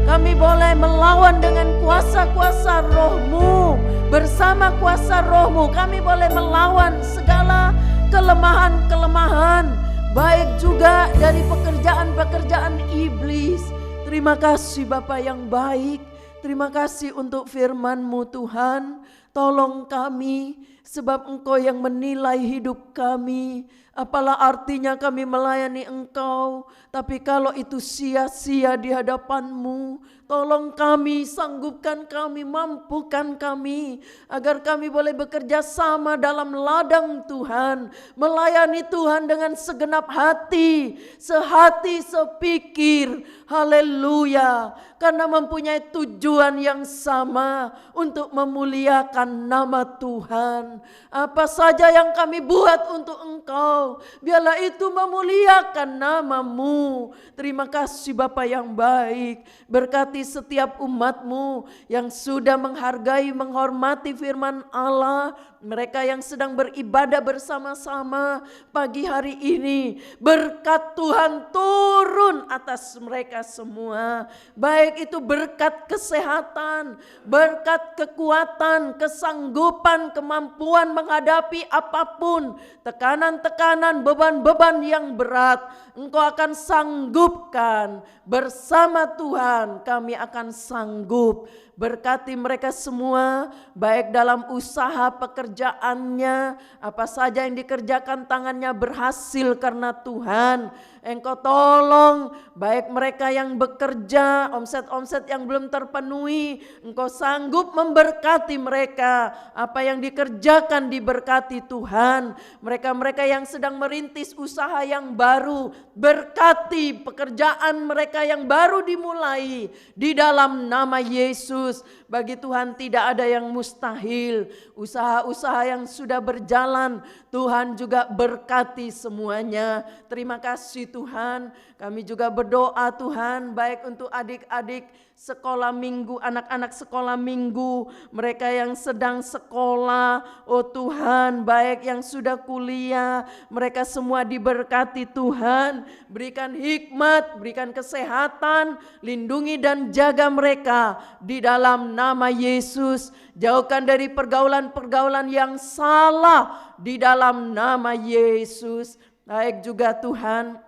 B: Kami boleh melawan dengan kuasa-kuasa Roh-Mu. Bersama kuasa Roh-Mu kami boleh melawan segala kelemahan-kelemahan, baik juga dari pekerjaan-pekerjaan iblis. Terima kasih Bapa yang baik. Terima kasih untuk firman-Mu Tuhan. Tolong kami, sebab Engkau yang menilai hidup kami. Apalah artinya kami melayani Engkau, tapi kalau itu sia-sia di hadapan-Mu, tolong kami, sanggupkan kami, mampukan kami, agar kami boleh bekerja sama dalam ladang Tuhan, melayani Tuhan dengan segenap hati, sehati, sepikir. Haleluya, karena mempunyai tujuan yang sama untuk memuliakan nama Tuhan. Apa saja yang kami buat untuk Engkau, biarlah itu memuliakan nama-Mu. Terima kasih Bapa yang baik. Berkati setiap umat-Mu yang sudah menghargai, menghormati firman Allah. Mereka yang sedang beribadah bersama-sama pagi hari ini, berkat Tuhan turun atas mereka semua. Baik itu berkat kesehatan, berkat kekuatan, kesanggupan, kemampuan menghadapi apapun, tekanan-tekanan, beban-beban yang berat, Engkau akan sanggupkan. Bersama Tuhan kami akan sanggup. Berkati mereka semua, baik dalam usaha pekerjaannya, apa saja yang dikerjakan tangannya berhasil karena Tuhan. Engkau tolong, baik mereka yang bekerja, omset-omset yang belum terpenuhi, Engkau sanggup memberkati mereka. Apa yang dikerjakan diberkati Tuhan. Mereka-mereka yang sedang merintis usaha yang baru, berkati pekerjaan mereka yang baru dimulai di dalam nama Yesus. Bagi Tuhan tidak ada yang mustahil. Usaha-usaha yang sudah berjalan, Tuhan juga berkati semuanya. Terima kasih Tuhan. Kami juga berdoa Tuhan, baik untuk adik-adik sekolah minggu, anak-anak sekolah minggu, mereka yang sedang sekolah, oh Tuhan, baik yang sudah kuliah, mereka semua diberkati Tuhan. Berikan hikmat, berikan kesehatan, lindungi dan jaga mereka di dalam nama Yesus. Jauhkan dari pergaulan-pergaulan yang salah di dalam nama Yesus. Baik juga Tuhan,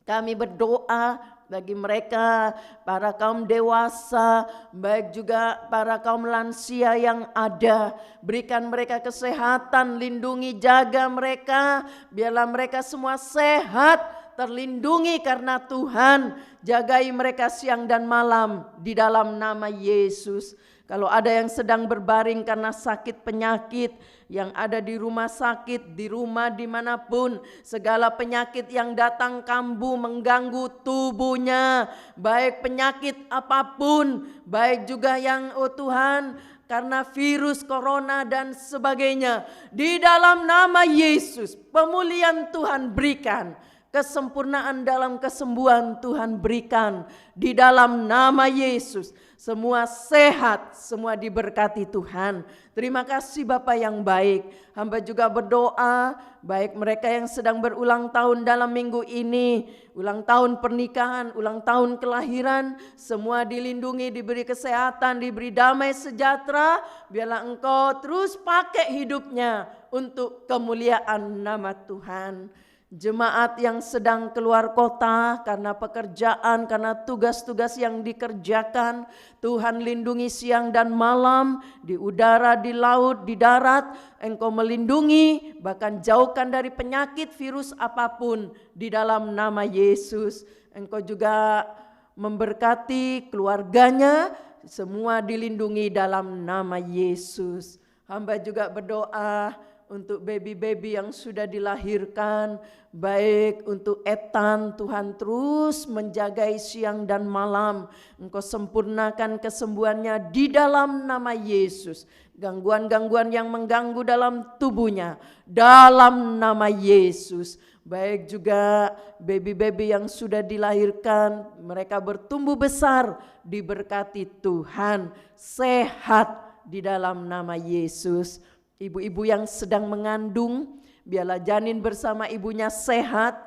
B: kami berdoa bagi mereka, para kaum dewasa, baik juga para kaum lansia yang ada. Berikan mereka kesehatan, lindungi, jaga mereka. Biarlah mereka semua sehat, terlindungi karena Tuhan. Jagai mereka siang dan malam di dalam nama Yesus. Kalau ada yang sedang berbaring karena sakit penyakit, yang ada di rumah sakit, di rumah dimanapun, segala penyakit yang datang kambuh mengganggu tubuhnya, baik penyakit apapun, baik juga yang oh Tuhan karena virus corona dan sebagainya, di dalam nama Yesus pemulihan Tuhan berikan, kesempurnaan dalam kesembuhan Tuhan berikan di dalam nama Yesus. Semua sehat, semua diberkati Tuhan. Terima kasih Bapa yang baik. Hamba juga berdoa, baik mereka yang sedang berulang tahun dalam minggu ini, ulang tahun pernikahan, ulang tahun kelahiran, semua dilindungi, diberi kesehatan, diberi damai sejahtera. Biarlah Engkau terus pakai hidupnya untuk kemuliaan nama Tuhan. Jemaat yang sedang keluar kota karena pekerjaan, karena tugas-tugas yang dikerjakan, Tuhan lindungi siang dan malam, di udara, di laut, di darat. Engkau melindungi, bahkan jauhkan dari penyakit virus apapun di dalam nama Yesus. Engkau juga memberkati keluarganya, semua dilindungi dalam nama Yesus. Hamba juga berdoa, untuk baby-baby yang sudah dilahirkan, baik untuk Ethan, Tuhan terus menjagai siang dan malam. Engkau sempurnakan kesembuhannya di dalam nama Yesus. Gangguan-gangguan yang mengganggu dalam tubuhnya, dalam nama Yesus. Baik juga baby-baby yang sudah dilahirkan, mereka bertumbuh besar, diberkati Tuhan, sehat di dalam nama Yesus. Ibu-ibu yang sedang mengandung, biarlah janin bersama ibunya sehat,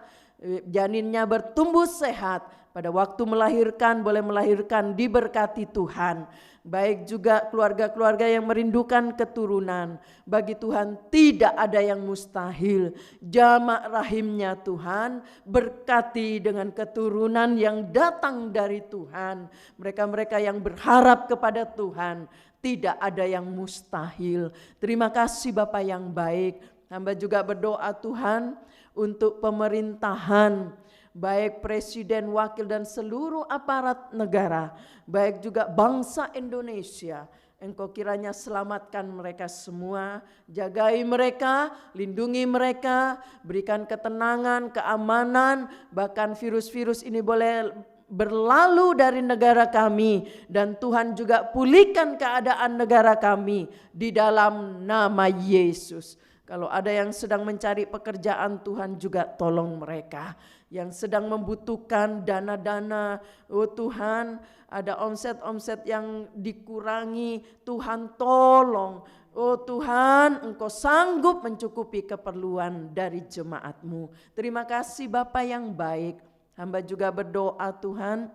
B: janinnya bertumbuh sehat. Pada waktu melahirkan, boleh melahirkan, diberkati Tuhan. Baik juga keluarga-keluarga yang merindukan keturunan. Bagi Tuhan tidak ada yang mustahil. Jamak rahimnya Tuhan, berkati dengan keturunan yang datang dari Tuhan. Mereka-mereka yang berharap kepada Tuhan, tidak ada yang mustahil. Terima kasih Bapa yang baik. Hamba juga berdoa Tuhan untuk pemerintahan, baik presiden, wakil dan seluruh aparat negara, baik juga bangsa Indonesia. Engkau kiranya selamatkan mereka semua, jagai mereka, lindungi mereka, berikan ketenangan, keamanan, bahkan virus-virus ini boleh berlalu dari negara kami, dan Tuhan juga pulihkan keadaan negara kami di dalam nama Yesus. Kalau ada yang sedang mencari pekerjaan, Tuhan juga tolong mereka. Yang sedang membutuhkan dana-dana, oh Tuhan, ada omset-omset yang dikurangi, Tuhan tolong. Oh Tuhan, Engkau sanggup mencukupi keperluan dari jemaat-Mu. Terima kasih Bapa yang baik. Hamba juga berdoa Tuhan,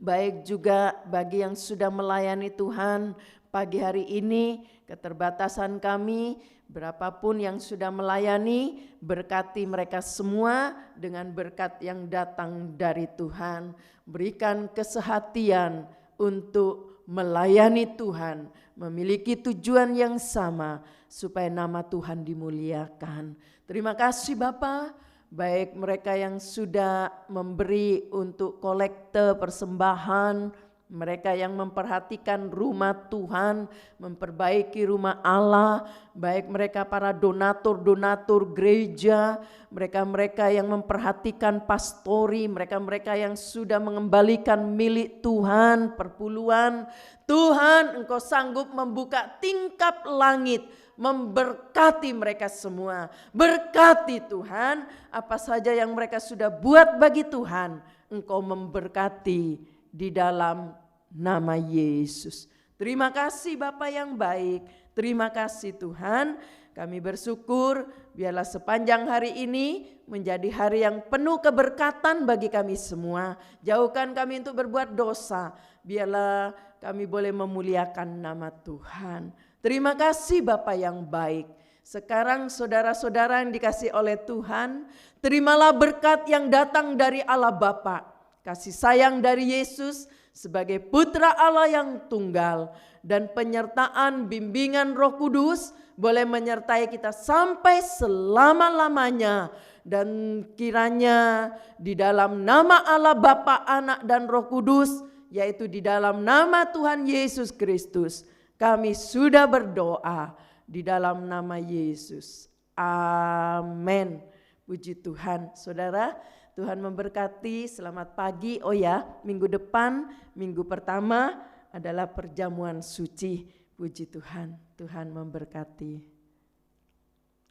B: baik juga bagi yang sudah melayani Tuhan pagi hari ini, keterbatasan kami, berapapun yang sudah melayani, berkati mereka semua dengan berkat yang datang dari Tuhan. Berikan kesehatian untuk melayani Tuhan, memiliki tujuan yang sama supaya nama Tuhan dimuliakan. Terima kasih Bapa, baik mereka yang sudah memberi untuk kolekte persembahan, mereka yang memperhatikan rumah Tuhan, memperbaiki rumah Allah, baik mereka para donatur-donatur gereja, mereka-mereka yang memperhatikan pastori, mereka-mereka yang sudah mengembalikan milik Tuhan, perpuluhan. Tuhan, Engkau sanggup membuka tingkap langit, memberkati mereka semua. Berkati Tuhan, apa saja yang mereka sudah buat bagi Tuhan, Engkau memberkati di dalam nama Yesus. Terima kasih Bapa yang baik. Terima kasih Tuhan. Kami bersyukur biarlah sepanjang hari ini menjadi hari yang penuh keberkatan bagi kami semua. Jauhkan kami untuk berbuat dosa. Biarlah kami boleh memuliakan nama Tuhan. Terima kasih Bapa yang baik. Sekarang saudara-saudara yang dikasihi oleh Tuhan, terimalah berkat yang datang dari Allah Bapa, kasih sayang dari Yesus sebagai putra Allah yang tunggal, dan penyertaan bimbingan Roh Kudus boleh menyertai kita sampai selama-lamanya. Dan kiranya di dalam nama Allah Bapa, Anak dan Roh Kudus, yaitu di dalam nama Tuhan Yesus Kristus, kami sudah berdoa di dalam nama Yesus. Amin. Puji Tuhan. Saudara, Tuhan memberkati, selamat pagi. Oh ya, minggu depan, minggu pertama adalah perjamuan suci. Puji Tuhan, Tuhan memberkati.